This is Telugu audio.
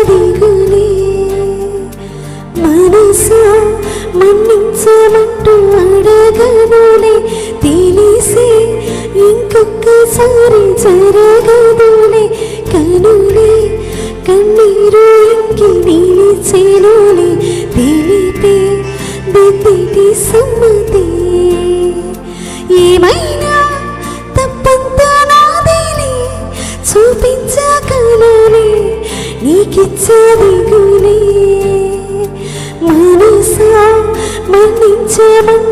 దిగులే మనసు మన్నించమంటూ అడగనులే తెలిసి ఇంకొకసారి జరగదులే కనులే కన్నీరు ఇంకి నిలిచేనులే తెలిపే దిద్దిటి సమ్మతి ఏమైనా తప్పంతా నాదేలే చూపించగలనే నీకిచ్చదిగులే మనసా మన్నించమంటూ